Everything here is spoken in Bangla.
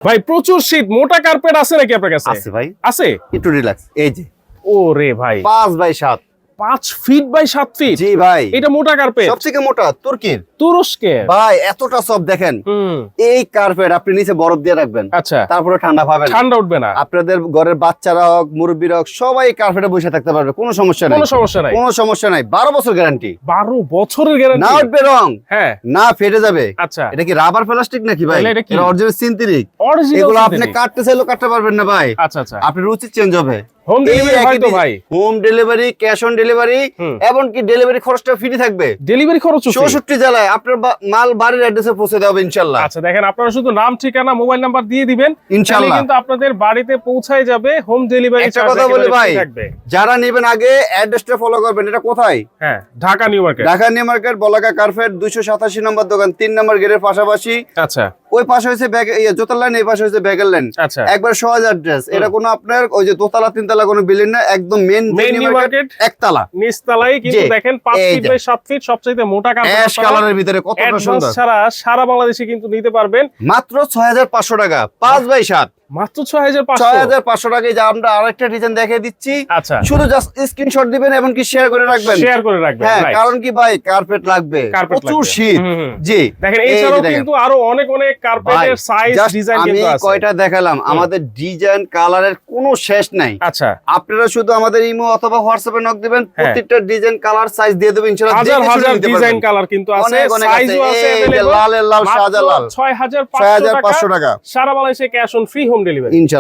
ভাই প্রচুর শীত, মোটা কার্পেট আছে নাকি আপনার কাছে? আছে ভাই, আছে একটু রিল্যাক্স। এই যে ও রে ভাই 5x7। 5 feet by 7 fit. জি ভাই, এটা মোটা কার্পেট, সবথেকে মোটা তুর্কির। তুরস্কের ভাই এতটা সব দেখেন। এই কার্পেট আপনি নিচে বরফ দিয়ে রাখবেন, আচ্ছা, তারপরে ঠান্ডা পাবেন, ঠান্ডা উঠবে না। আপনাদের ঘরের বাচ্চারা হোক মুরব্বীরা হোক সবাই কার্পেটে বসে থাকতে পারবে, কোনো সমস্যা নাই। কোনো সমস্যা নাই, কোনো সমস্যা নাই। 12 বছর গ্যারান্টি। 12 বছরের গ্যারান্টি। না উঠবে রং, হ্যাঁ না ফেটে যাবে। আচ্ছা, এটা কি রাবার প্লাস্টিক নাকি ভাই? তাহলে এটা কি? এটা অরিজিনাল সিনথেটিক। অরিজিনাল এগুলো আপনি কাটতে চাইলেও কাটতে পারবেন না ভাই। আচ্ছা আচ্ছা, আপনার রুচি চেঞ্জ হবে। হোম ডেলিভারি হয় তো ভাই? Home delivery, cash on delivery, এবং কি ডেলিভারি খরচটা ফ্রি থাকবে। ডেলিভারি খরচ 64 জেলায় আপনার মাল বাড়ির অ্যাড্রেসে পৌঁছে দেবে ইনশাআল্লাহ। আচ্ছা দেখেন, আপনারা শুধু নাম, ঠিকানা, মোবাইল নাম্বার দিয়ে দিবেন, ইনশাআল্লাহ কিন্তু আপনাদের বাড়িতে পৌঁছায় যাবে। হোম ডেলিভারি একটা কথা বলি ভাই, যারা নেবেন আগে অ্যাড্রেসটা ফলো করবেন। এটা কোথায়? হ্যাঁ, Dhaka new market. Dhaka new market, Balaka carpet, 287 নম্বর দোকান, 3 নম্বর গেটের পাশাপাশি। আচ্ছা, ওই পাশে হইছে জোতার লাইন, এই পাশে হইছে ব্যাগের লাইন। আচ্ছা, একবার সহজ অ্যাড্রেস। এটা কোনো আপনার ওই যে দোতলা তিনতলা কোনো বিল্ডিং না, একদম মেইন নিউ মার্কেট, একতলা নিচতলায়। কিন্তু দেখেন 5 ফিট বাই 7 ফিট, সবচেয়ে মোটা কার্পেট, অ্যাশ কালারের ভিতরে কতটা সুন্দর। ছাড়া সারা বাংলাদেশে কিন্তু নিতে পারবেন মাত্র 6500 টাকা, 5x7। মাত্র 6500 6500 টাকায় যা আমরা আরেকটা ডিজাইন দেখিয়ে দিচ্ছি। আচ্ছা, শুধু জাস্ট স্ক্রিনশট দিবেন এবং কি শেয়ার করে রাখবেন। শেয়ার করে রাখবেন, হ্যাঁ, কারণ কি ভাই কার্পেট লাগবে, প্রচুর শীত। জি দেখেন, এছাড়াও কিন্তু আরো অনেক অনেক কার্পেটের সাইজ, ডিজাইন কিন্তু আছে। আমি কয়টা দেখালাম, আমাদের ডিজাইন কালারের কোনো শেষ নাই। আচ্ছা, আপনারা শুধু আমাদের ইমো অথবা হোয়াটসঅ্যাপে নক দিবেন, প্রত্যেকটা ডিজাইন কালার সাইজ দিয়ে দেব ইনশাআল্লাহ। হাজার হাজার ডিজাইন কালার কিন্তু আছে, সাইজও আছে अवेलेबल। লাল লাল সাদা লাল, 6500 টাকা। সারা বাংলাদেশে cash on free home delivery.